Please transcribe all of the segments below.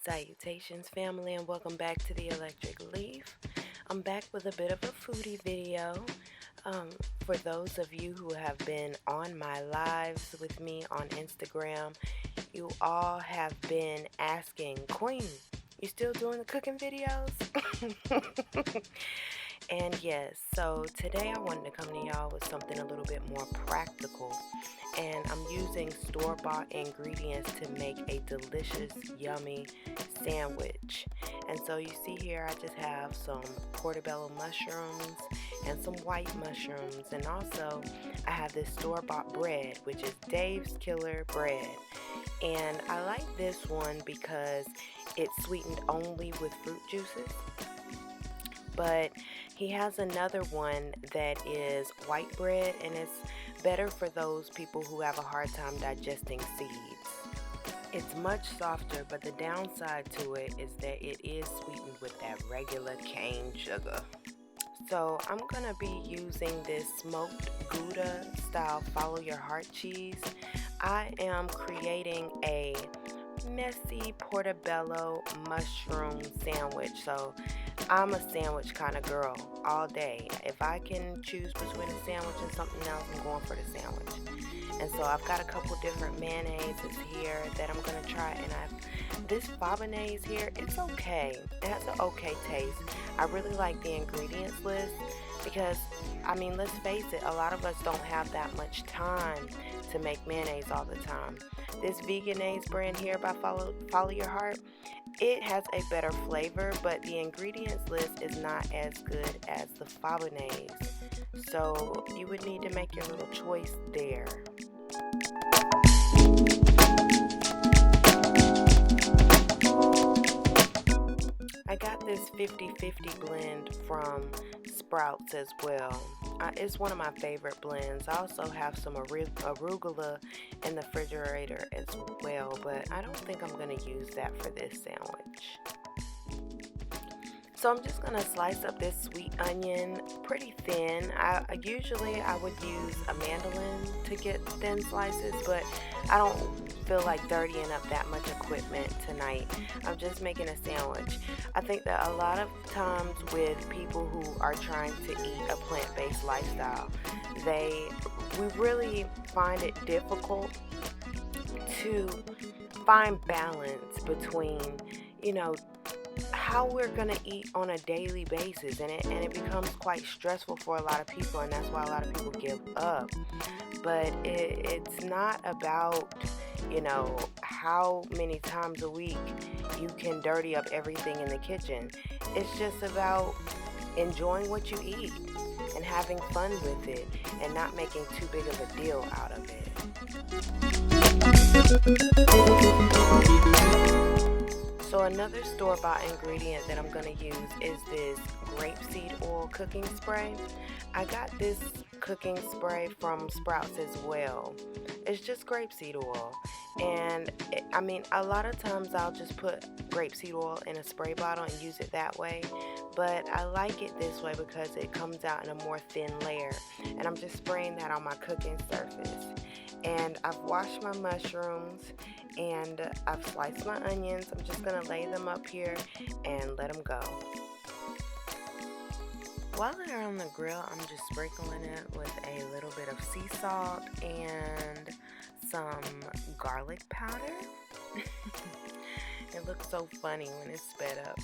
Salutations family, and welcome back to the Electric Leaf. I'm back with a bit of a foodie video. For those of you who have been on my lives with me on Instagram, you all have been asking, Queen, you still doing the cooking videos? And yes, so today I wanted to come to y'all with something a little bit more practical. And I'm using store-bought ingredients to make a delicious, yummy sandwich. And so you see here I just have some portobello mushrooms and some white mushrooms. And also I have this store-bought bread, which is Dave's Killer Bread. And I like this one because it's sweetened only with fruit juices. But he has another one that is white bread, and it's better for those people who have a hard time digesting seeds. It's much softer, but the downside to it is that it is sweetened with that regular cane sugar. So I'm going to be using this smoked Gouda style follow your heart cheese. I am creating a messy portobello mushroom sandwich. So I'm a sandwich kind of girl all day. If I can choose between a sandwich and something else, I'm going for the sandwich. And so I've got a couple different mayonnaises here that I'm going to try. And this Fabanaise here, it's okay. It has an okay taste. I really like the ingredients list because, I mean, let's face it, a lot of us don't have that much time to make mayonnaise all the time. This Veganaise brand here by Follow Your Heart, it has a better flavor, but the ingredients list is not as good as the Fabanaise. So you would need to make your little choice there. I got this 50-50 blend from Sprouts as well. It's one of my favorite blends. I also have some arugula in the refrigerator as well, but I don't think I'm going to use that for this sandwich. So I'm just going to slice up this sweet onion pretty thin. Usually I would use a mandolin to get thin slices, but I don't feel like dirtying up that much equipment tonight. I'm just making a sandwich. I think that a lot of times with people who are trying to eat a plant-based lifestyle, we really find it difficult to find balance between, how we're gonna eat on a daily basis, and it becomes quite stressful for a lot of people, and that's why a lot of people give up. But it's not about how many times a week you can dirty up everything in the kitchen. It's just about enjoying what you eat and having fun with it and not making too big of a deal out of it. So another store-bought ingredient that I'm going to use is this grapeseed oil cooking spray. I got this cooking spray from Sprouts as well. It's just grapeseed oil. And a lot of times I'll just put grapeseed oil in a spray bottle and use it that way. But I like it this way because it comes out in a more thin layer. And I'm just spraying that on my cooking surface. And I've washed my mushrooms and I've sliced my onions. I'm just going to lay them up here and let them go. While they're on the grill, I'm just sprinkling it with a little bit of sea salt and some garlic powder. It looks so funny when it's sped up.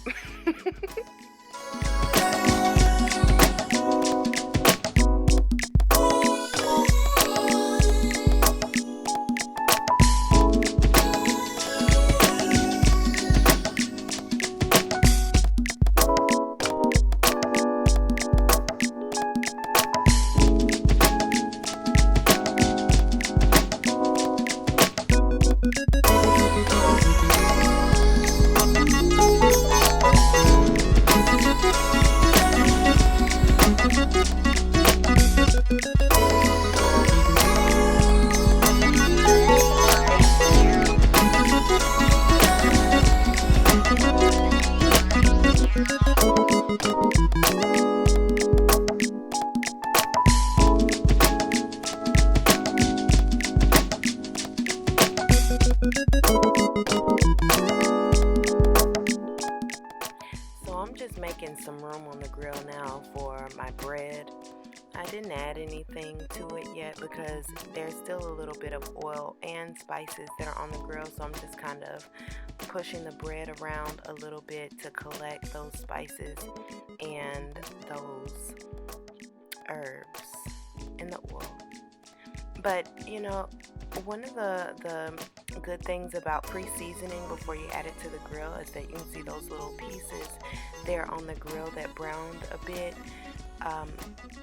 making some room on the grill now for my bread. I didn't add anything to it yet because there's still a little bit of oil and spices that are on the grill, so I'm just kind of pushing the bread around a little bit to collect those spices and those herbs in the oil. But you know, one of the good things about pre-seasoning before you add it to the grill is that you can see those little pieces there on the grill that browned a bit.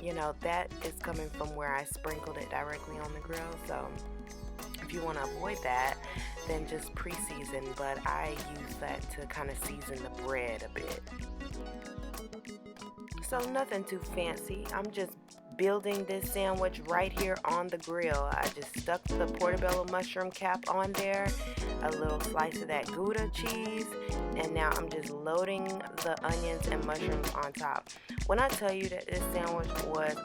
You know, that is coming from where I sprinkled it directly on the grill. So if you want to avoid that, then just pre-season, but I use that to kind of season the bread a bit. So nothing too fancy. I'm just building this sandwich right here on the grill. I just stuck the portobello mushroom cap on there, a little slice of that Gouda cheese, and now I'm just loading the onions and mushrooms on top. When I tell you that this sandwich was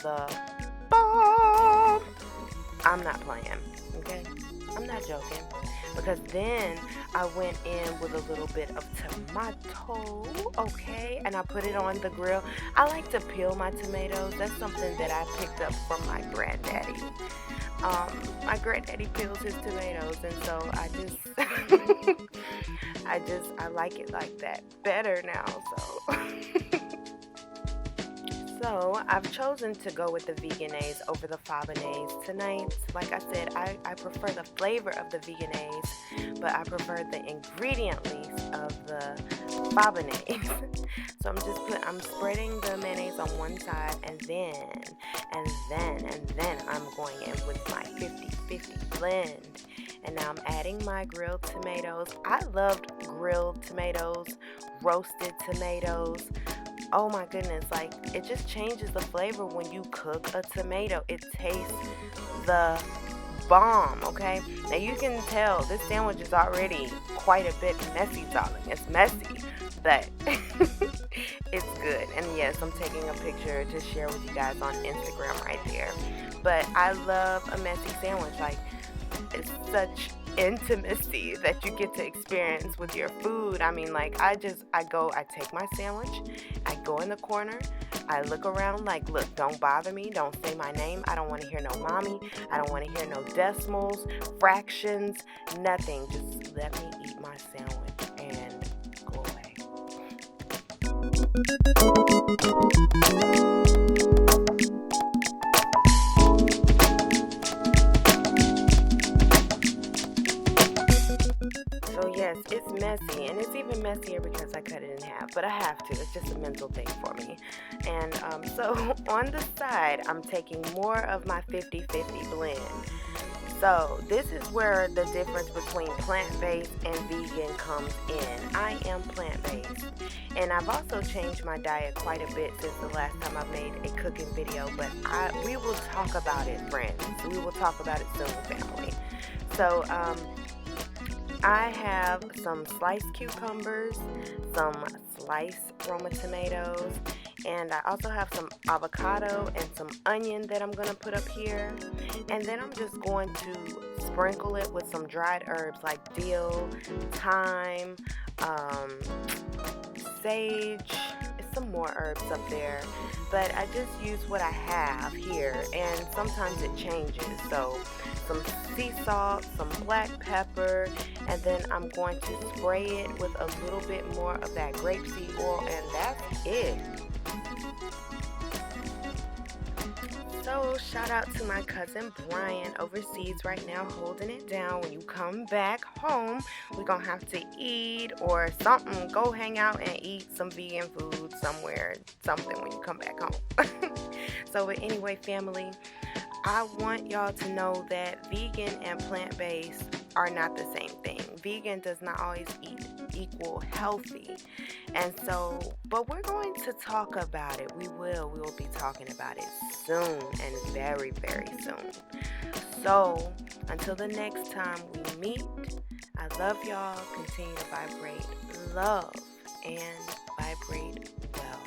the bomb, I'm not playing, okay? I'm not joking. Because then I went in with a little bit of tomato, okay, and I put it on the grill. I like to peel my tomatoes. That's something that I picked up from my granddaddy. My granddaddy peels his tomatoes, and so I like it like that better now. So I've chosen to go with the Veganaise over the Fabanaise tonight. Like I said, I prefer the flavor of the Veganaise, but I prefer the ingredient list of the Fabanaise. So I'm spreading the mayonnaise on one side, and then I'm going in with my 50-50 blend. And now I'm adding my grilled tomatoes. I loved grilled tomatoes, roasted tomatoes. Oh my goodness, like it just changes the flavor when you cook a tomato. It tastes the bomb, okay? Now you can tell this sandwich is already quite a bit messy, darling. It's messy, but it's good. And yes, I'm taking a picture to share with you guys on Instagram right there. But I love a messy sandwich. Like, it's such intimacy that you get to experience with your food. I mean, like, I take my sandwich, I go in the corner, I look around like, look, don't bother me, don't say my name, I don't want to hear no mommy, I don't want to hear no decimals, fractions, nothing. Just let me eat my sandwich and go away. So yes, it's messy, and it's even messier because I cut it in half, but I have to. It's just a mental thing for me. And so on the side, I'm taking more of my 50-50 blend. So this is where the difference between plant-based and vegan comes in. I am plant-based, and I've also changed my diet quite a bit since the last time I made a cooking video, but we will talk about it, friends. We will talk about it soon, family. So I have some sliced cucumbers, some sliced Roma tomatoes, and I also have some avocado and some onion that I'm going to put up here. And then I'm just going to sprinkle it with some dried herbs like dill, thyme, sage, some more herbs up there. But I just use what I have here, and sometimes it changes. So some sea salt, some black pepper, and then I'm going to spray it with a little bit more of that grapeseed oil, and that's it. So shout out to my cousin Brian overseas right now holding it down. When you come back home, we're gonna have to eat or something. Go hang out and eat some vegan food somewhere, something when you come back home. So but anyway, family, I want y'all to know that vegan and plant-based are not the same thing. Vegan does not always equal healthy. And so, but we're going to talk about it. We will be talking about it soon, and very, very soon. So, until the next time we meet, I love y'all. Continue to vibrate love and vibrate well.